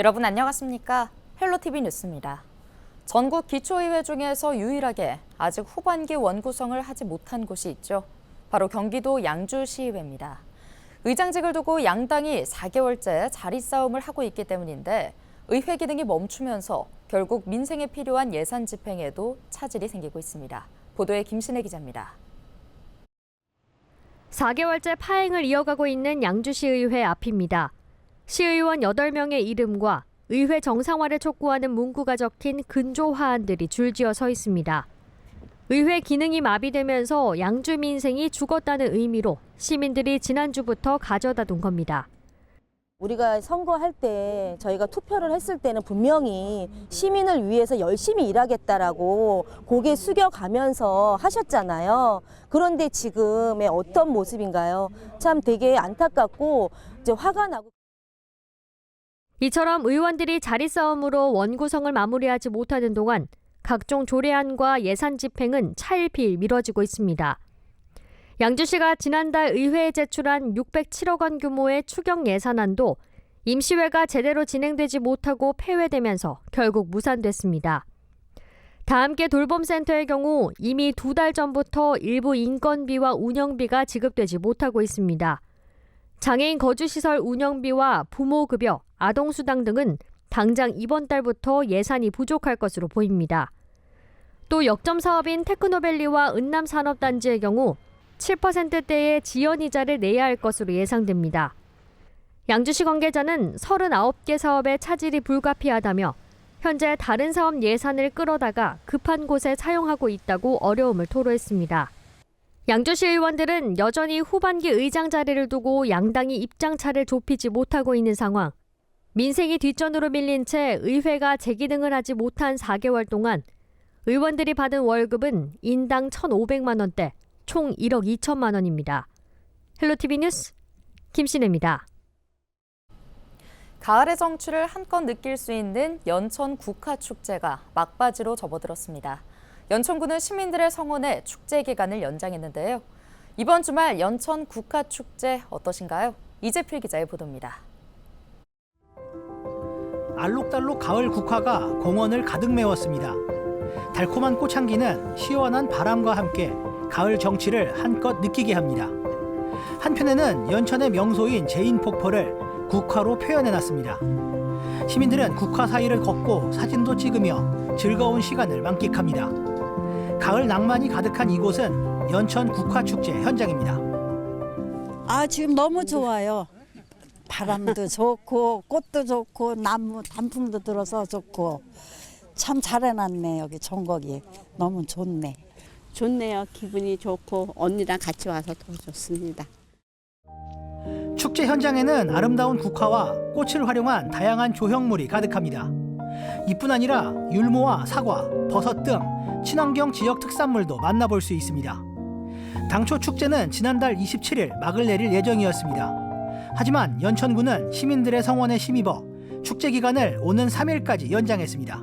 여러분 안녕하십니까? 헬로티비 뉴스입니다. 전국 기초의회 중에서 유일하게 아직 후반기 원구성을 하지 못한 곳이 있죠. 바로 경기도 양주시의회입니다. 의장직을 두고 양당이 4개월째 자리 싸움을 하고 있기 때문인데 의회 기능이 멈추면서 결국 민생에 필요한 예산 집행에도 차질이 생기고 있습니다. 보도에 김신혜 기자입니다. 4개월째 파행을 이어가고 있는 양주시의회 앞입니다. 시의원 8명의 이름과 의회 정상화를 촉구하는 문구가 적힌 근조 화환들이 줄지어 서 있습니다. 의회 기능이 마비되면서 양주 민생이 죽었다는 의미로 시민들이 지난주부터 가져다 둔 겁니다. 우리가 선거할 때 저희가 투표를 했을 때는 분명히 시민을 위해서 열심히 일하겠다라고 고개 숙여가면서 하셨잖아요. 그런데 지금의 어떤 모습인가요? 참 되게 안타깝고 이제 화가 나고. 이처럼 의원들이 자리 싸움으로 원구성을 마무리하지 못하는 동안 각종 조례안과 예산 집행은 차일피일 미뤄지고 있습니다. 양주시가 지난달 의회에 제출한 607억 원 규모의 추경 예산안도 임시회가 제대로 진행되지 못하고 폐회되면서 결국 무산됐습니다. 다함께 돌봄센터의 경우 이미 2달 전부터 일부 인건비와 운영비가 지급되지 못하고 있습니다. 장애인 거주시설 운영비와 부모급여, 아동수당 등은 당장 이번 달부터 예산이 부족할 것으로 보입니다. 또 역점 사업인 테크노밸리와 은남산업단지의 경우 7%대의 지연이자를 내야 할 것으로 예상됩니다. 양주시 관계자는 39개 사업에 차질이 불가피하다며 현재 다른 사업 예산을 끌어다가 급한 곳에 사용하고 있다고 어려움을 토로했습니다. 양주시 의원들은 여전히 후반기 의장 자리를 두고 양당이 입장차를 좁히지 못하고 있는 상황. 민생이 뒷전으로 밀린 채 의회가 재기능을 하지 못한 4개월 동안 의원들이 받은 월급은 인당 1,500만 원대, 총 1억 2천만 원입니다. 헬로티비 뉴스 김신혜입니다. 가을의 정취를 한껏 느낄 수 있는 연천 국화축제가 막바지로 접어들었습니다. 연천구는 시민들의 성원에 축제 기간을 연장했는데요. 이번 주말 연천 국화축제 어떠신가요? 이재필 기자의 보도입니다. 알록달록 가을 국화가 공원을 가득 메웠습니다. 달콤한 꽃향기는 시원한 바람과 함께 가을 정취를 한껏 느끼게 합니다. 한편에는 연천의 명소인 제인폭포를 국화로 표현해놨습니다. 시민들은 국화 사이를 걷고 사진도 찍으며 즐거운 시간을 만끽합니다. 가을 낭만이 가득한 이곳은 연천 국화축제 현장입니다. 지금 너무 좋아요. 바람도 좋고 꽃도 좋고 나무 단풍도 들어서 좋고 참 잘 해놨네. 여기 전곡이 너무 좋네. 좋네요. 기분이 좋고 언니랑 같이 와서 더 좋습니다. 축제 현장에는 아름다운 국화와 꽃을 활용한 다양한 조형물이 가득합니다. 이뿐 아니라 율무와 사과, 버섯 등 친환경 지역 특산물도 만나볼 수 있습니다. 당초 축제는 지난달 27일 막을 내릴 예정이었습니다. 하지만 연천구는 시민들의 성원에 힘입어 축제 기간을 오는 3일까지 연장했습니다.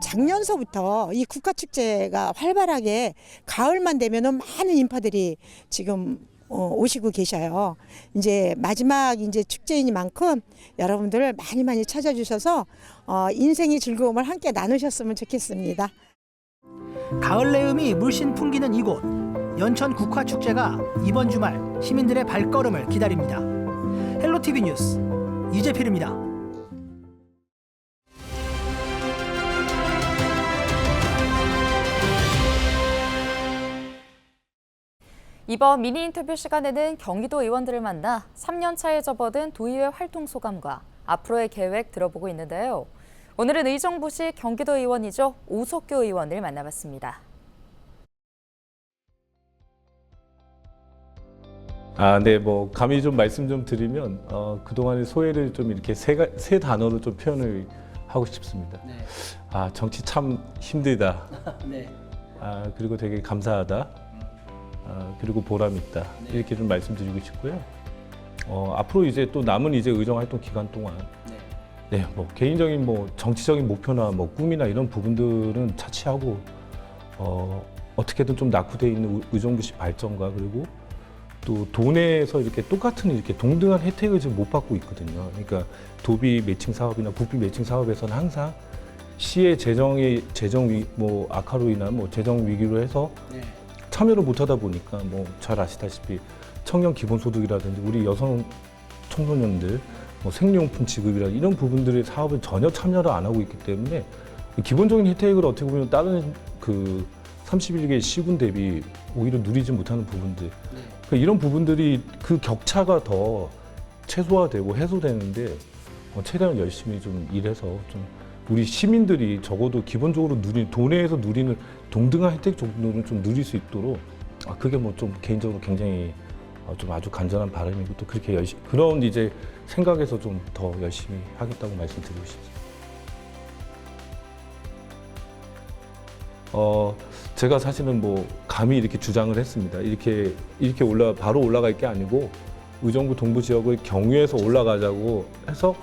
작년서부터 이 국화축제가 활발하게 가을만 되면은 많은 인파들이 지금 오시고 계셔요. 이제 마지막 이제 축제이니만큼 여러분들 많이 찾아주셔서 인생의 즐거움을 함께 나누셨으면 좋겠습니다. 가을 내음이 물씬 풍기는 이곳 연천 국화축제가 이번 주말 시민들의 발걸음을 기다립니다. 헬로티비 뉴스 이재필입니다. 이번 미니 인터뷰 시간에는 경기도 의원들을 만나 3년 차에 접어든 도의회 활동 소감과 앞으로의 계획 들어보고 있는데요. 오늘은 의정부시 경기도 의원이죠. 오석규 의원을 만나봤습니다. 네, 감히 좀 말씀 좀 드리면 그동안의 소회를 좀 이렇게 세 단어로 좀 표현을 하고 싶습니다. 네. 정치 참 힘들다. 네. 그리고 되게 감사하다. 그리고 보람 있다. 네. 이렇게 좀 말씀드리고 싶고요. 앞으로 이제 또 남은 이제 의정 활동 기간 동안 네, 개인적인 정치적인 목표나 꿈이나 이런 부분들은 차치하고 어떻게든 좀 낙후돼 있는 의정부시 발전과 그리고 또 돈에서 이렇게 똑같은 이렇게 동등한 혜택을 지금 못 받고 있거든요. 그러니까 도비 매칭 사업이나 국비 매칭 사업에서는 항상 시의 재정 악화로 인한 재정 위기로 해서 참여를 못 하다 보니까 잘 아시다시피 청년 기본소득이라든지 우리 여성 청소년들 생리용품 지급이라든지 이런 부분들의 사업을 전혀 참여를 안 하고 있기 때문에 기본적인 혜택을 어떻게 보면 다른 그 31개 시군 대비 오히려 누리지 못하는 부분들 그러니까 이런 부분들이 그 격차가 더 최소화되고 해소되는데 최대한 열심히 좀 일해서 좀 우리 시민들이 적어도 기본적으로 도내에서 누리는 동등한 혜택 정도는 좀 누릴 수 있도록 그게 좀 개인적으로 굉장히 좀 아주 간절한 바람이고 또 그렇게 열심히 그런 이제 생각에서 좀 더 열심히 하겠다고 말씀드리고 싶습니다. 제가 사실은 감히 이렇게 주장을 했습니다. 이렇게 바로 올라갈 게 아니고 의정부 동부 지역의 경유해서 올라가자고 해서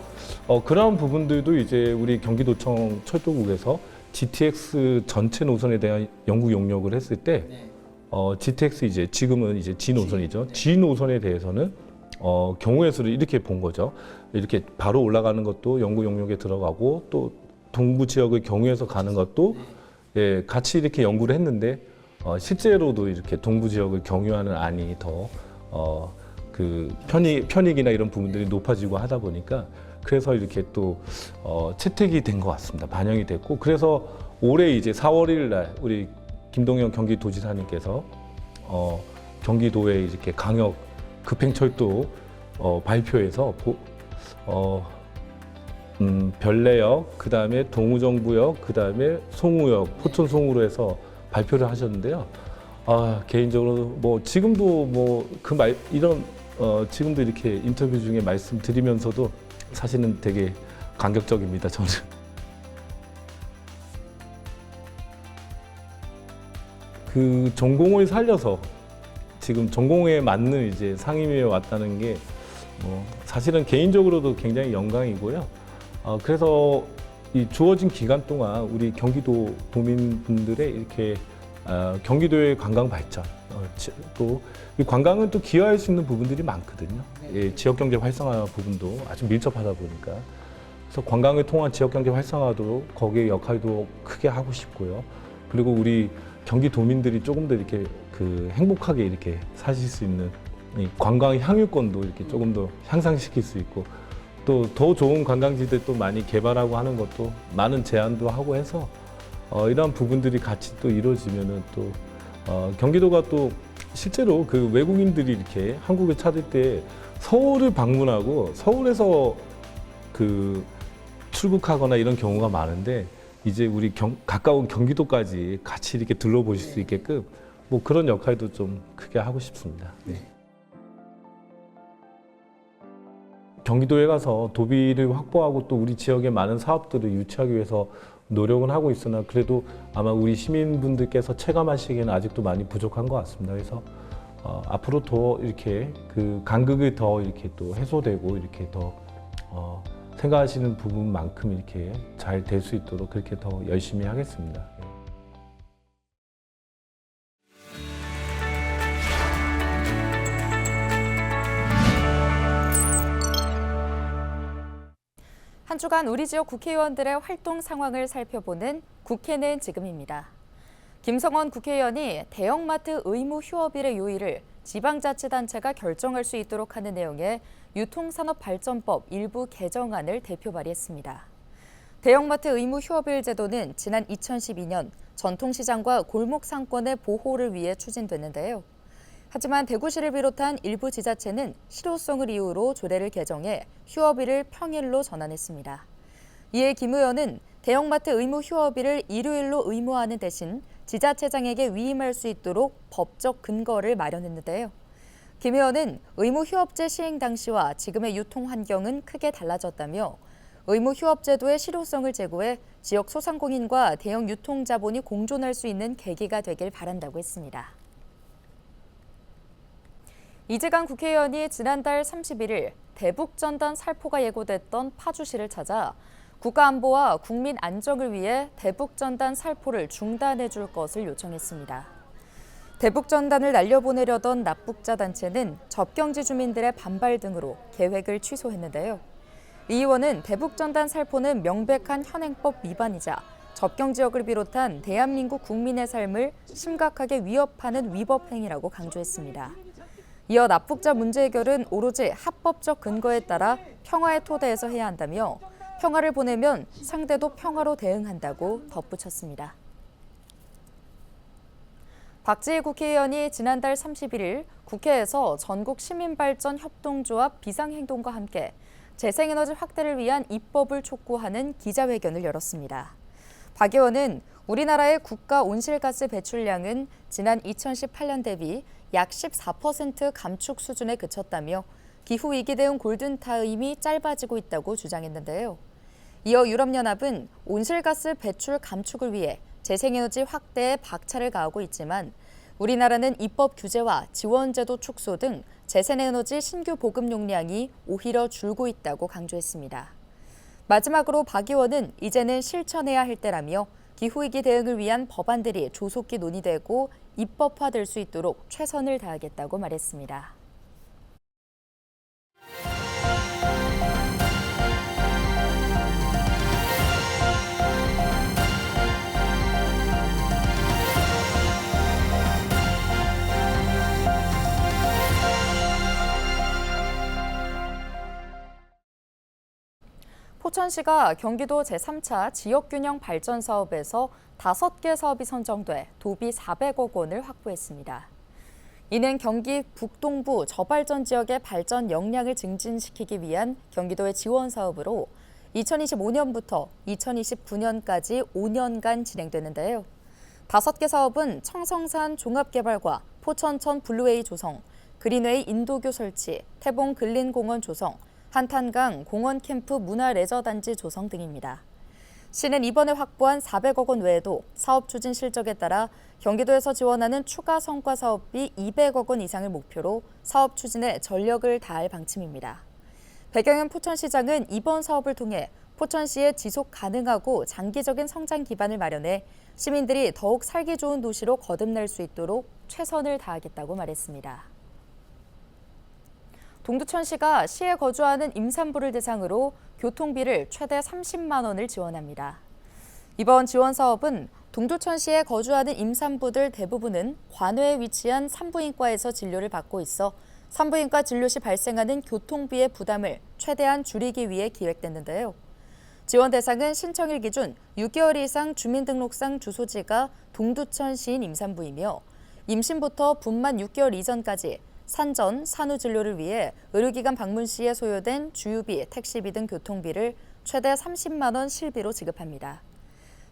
그런 부분들도 이제 우리 경기도청 철도국에서 GTX 전체 노선에 대한 연구 용역을 했을 때 GTX 지금은 G 노선이죠. G 노선에 대해서는 경우의 수를 이렇게 본 거죠. 이렇게 바로 올라가는 것도 연구 용역에 들어가고 또 동부 지역의 경유해서 가는 것도 같이 이렇게 연구를 했는데 실제로도 이렇게 동부 지역을 경유하는 안이 더 그 편익이나 이런 부분들이 높아지고 하다 보니까 그래서 이렇게 또 채택이 된 것 같습니다. 반영이 됐고 그래서 올해 이제 4월 1일 날 우리 김동연 경기도지사님께서 경기도에 이렇게 강역 급행철도 발표해서 별내역, 그 다음에 동우정부역, 그 다음에 송우역, 포천 송우로 해서 발표를 하셨는데요. 개인적으로 지금도 지금도 이렇게 인터뷰 중에 말씀드리면서도 사실은 되게 감격적입니다. 저는. 그 전공을 살려서 지금 전공에 맞는 이제 상임위에 왔다는 게 사실은 개인적으로도 굉장히 영광이고요. 그래서 이 주어진 기간 동안 우리 경기도 도민분들의 이렇게 경기도의 관광 발전, 또 이 관광은 또 기여할 수 있는 부분들이 많거든요. 지역 경제 활성화 부분도 아주 밀접하다 보니까 그래서 관광을 통한 지역 경제 활성화도 거기에 역할도 크게 하고 싶고요. 그리고 우리 경기도민들이 조금 더 이렇게 행복하게 이렇게 사실 수 있는 이 관광 향유권도 이렇게 조금 더 향상시킬 수 있고 또 더 좋은 관광지들 또 많이 개발하고 하는 것도 많은 제안도 하고 해서 이러한 부분들이 같이 또 이루어지면은 또 경기도가 또 실제로 그 외국인들이 이렇게 한국에 찾을 때 서울을 방문하고 서울에서 출국하거나 이런 경우가 많은데 이제 우리 가까운 경기도까지 같이 이렇게 둘러보실 수 있게끔 그런 역할도 좀 크게 하고 싶습니다. 네. 경기도에 가서 도비를 확보하고 또 우리 지역의 많은 사업들을 유치하기 위해서 노력은 하고 있으나 그래도 아마 우리 시민분들께서 체감하시기에는 아직도 많이 부족한 것 같습니다. 그래서 앞으로 더 이렇게 간극이 더 이렇게 또 해소되고 이렇게 더 생각하시는 부분만큼 이렇게 잘 될 수 있도록 그렇게 더 열심히 하겠습니다. 한 주간 우리 지역 국회의원들의 활동 상황을 살펴보는 국회는 지금입니다. 김성원 국회의원이 대형마트 의무 휴업일의 요일을 지방자치단체가 결정할 수 있도록 하는 내용의 유통산업발전법 일부 개정안을 대표 발의했습니다. 대형마트 의무 휴업일 제도는 지난 2012년 전통시장과 골목상권의 보호를 위해 추진됐는데요. 하지만 대구시를 비롯한 일부 지자체는 실효성을 이유로 조례를 개정해 휴업일을 평일로 전환했습니다. 이에 김 의원은 대형마트 의무 휴업일을 일요일로 의무화하는 대신 지자체장에게 위임할 수 있도록 법적 근거를 마련했는데요. 김 의원은 의무 휴업제 시행 당시와 지금의 유통 환경은 크게 달라졌다며 의무 휴업제도의 실효성을 제고해 지역 소상공인과 대형 유통자본이 공존할 수 있는 계기가 되길 바란다고 했습니다. 이재강 국회의원이 지난달 31일 대북전단 살포가 예고됐던 파주시를 찾아 국가안보와 국민 안정을 위해 대북전단 살포를 중단해 줄 것을 요청했습니다. 대북전단을 날려보내려던 납북자 단체는 접경지 주민들의 반발 등으로 계획을 취소했는데요. 이 의원은 대북전단 살포는 명백한 현행법 위반이자 접경 지역을 비롯한 대한민국 국민의 삶을 심각하게 위협하는 위법 행위라고 강조했습니다. 이어 납북자 문제 해결은 오로지 합법적 근거에 따라 평화의 토대에서 해야 한다며 평화를 보내면 상대도 평화로 대응한다고 덧붙였습니다. 박지희 국회의원이 지난달 31일 국회에서 전국 시민발전 협동조합 비상행동과 함께 재생에너지 확대를 위한 입법을 촉구하는 기자회견을 열었습니다. 박 의원은 우리나라의 국가 온실가스 배출량은 지난 2018년 대비 약 14% 감축 수준에 그쳤다며 기후위기 대응 골든타임이 짧아지고 있다고 주장했는데요. 이어 유럽연합은 온실가스 배출 감축을 위해 재생에너지 확대에 박차를 가하고 있지만 우리나라는 입법 규제와 지원제도 축소 등 재생에너지 신규 보급 용량이 오히려 줄고 있다고 강조했습니다. 마지막으로 박 의원은 이제는 실천해야 할 때라며 기후위기 대응을 위한 법안들이 조속히 논의되고 입법화될 수 있도록 최선을 다하겠다고 말했습니다. 포천시가 경기도 제3차 지역균형 발전 사업에서 5개 사업이 선정돼 도비 400억 원을 확보했습니다. 이는 경기 북동부 저발전 지역의 발전 역량을 증진시키기 위한 경기도의 지원 사업으로 2025년부터 2029년까지 5년간 진행되는데요. 5개 사업은 청성산 종합개발과 포천천 블루웨이 조성, 그린웨이 인도교 설치, 태봉 근린공원 조성, 한탄강 공원 캠프 문화 레저단지 조성 등입니다. 시는 이번에 확보한 400억 원 외에도 사업 추진 실적에 따라 경기도에서 지원하는 추가 성과 사업비 200억 원 이상을 목표로 사업 추진에 전력을 다할 방침입니다. 백영현 포천시장은 이번 사업을 통해 포천시의 지속 가능하고 장기적인 성장 기반을 마련해 시민들이 더욱 살기 좋은 도시로 거듭날 수 있도록 최선을 다하겠다고 말했습니다. 동두천시가 시에 거주하는 임산부를 대상으로 교통비를 최대 30만 원을 지원합니다. 이번 지원 사업은 동두천시에 거주하는 임산부들 대부분은 관외에 위치한 산부인과에서 진료를 받고 있어 산부인과 진료 시 발생하는 교통비의 부담을 최대한 줄이기 위해 기획됐는데요. 지원 대상은 신청일 기준 6개월 이상 주민등록상 주소지가 동두천시인 임산부이며 임신부터 분만 6개월 이전까지 산전, 산후 진료를 위해 의료기관 방문 시에 소요된 주유비, 택시비 등 교통비를 최대 30만 원 실비로 지급합니다.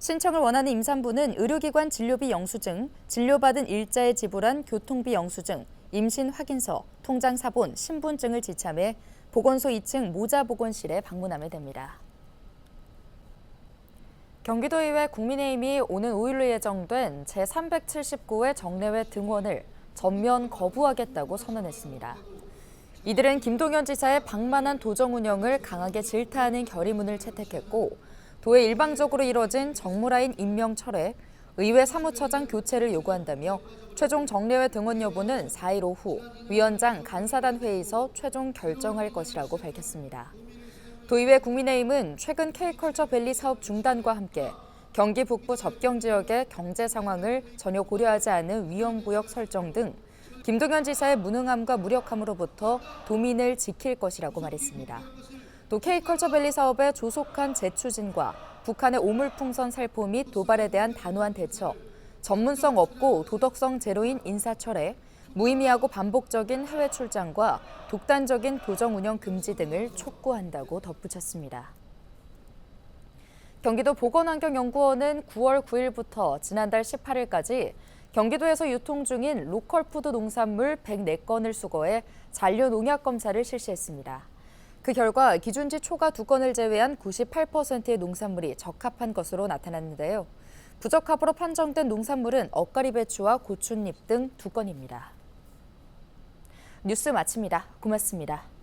신청을 원하는 임산부는 의료기관 진료비 영수증, 진료받은 일자에 지불한 교통비 영수증, 임신 확인서, 통장 사본, 신분증을 지참해 보건소 2층 모자보건실에 방문하면 됩니다. 경기도의회 국민의힘이 오는 5일로 예정된 제379회 정례회 등원을 전면 거부하겠다고 선언했습니다. 이들은 김동연 지사의 방만한 도정 운영을 강하게 질타하는 결의문을 채택했고 도에 일방적으로 이뤄진 정무라인 임명 철회, 의회 사무처장 교체를 요구한다며 최종 정례회 등원 여부는 4일 오후 위원장 간사단 회의에서 최종 결정할 것이라고 밝혔습니다. 도의회 국민의힘은 최근 K컬처밸리 사업 중단과 함께 경기 북부 접경 지역의 경제 상황을 전혀 고려하지 않은 위험구역 설정 등 김동연 지사의 무능함과 무력함으로부터 도민을 지킬 것이라고 말했습니다. 또 K컬처밸리 사업의 조속한 재추진과 북한의 오물풍선 살포 및 도발에 대한 단호한 대처, 전문성 없고 도덕성 제로인 인사철회, 무의미하고 반복적인 해외 출장과 독단적인 도정 운영 금지 등을 촉구한다고 덧붙였습니다. 경기도 보건환경연구원은 9월 9일부터 지난달 18일까지 경기도에서 유통 중인 로컬푸드 농산물 104건을 수거해 잔류 농약 검사를 실시했습니다. 그 결과 기준치 초과 2건을 제외한 98%의 농산물이 적합한 것으로 나타났는데요. 부적합으로 판정된 농산물은 엇가리 배추와 고춧잎 등 2건입니다. 뉴스 마칩니다. 고맙습니다.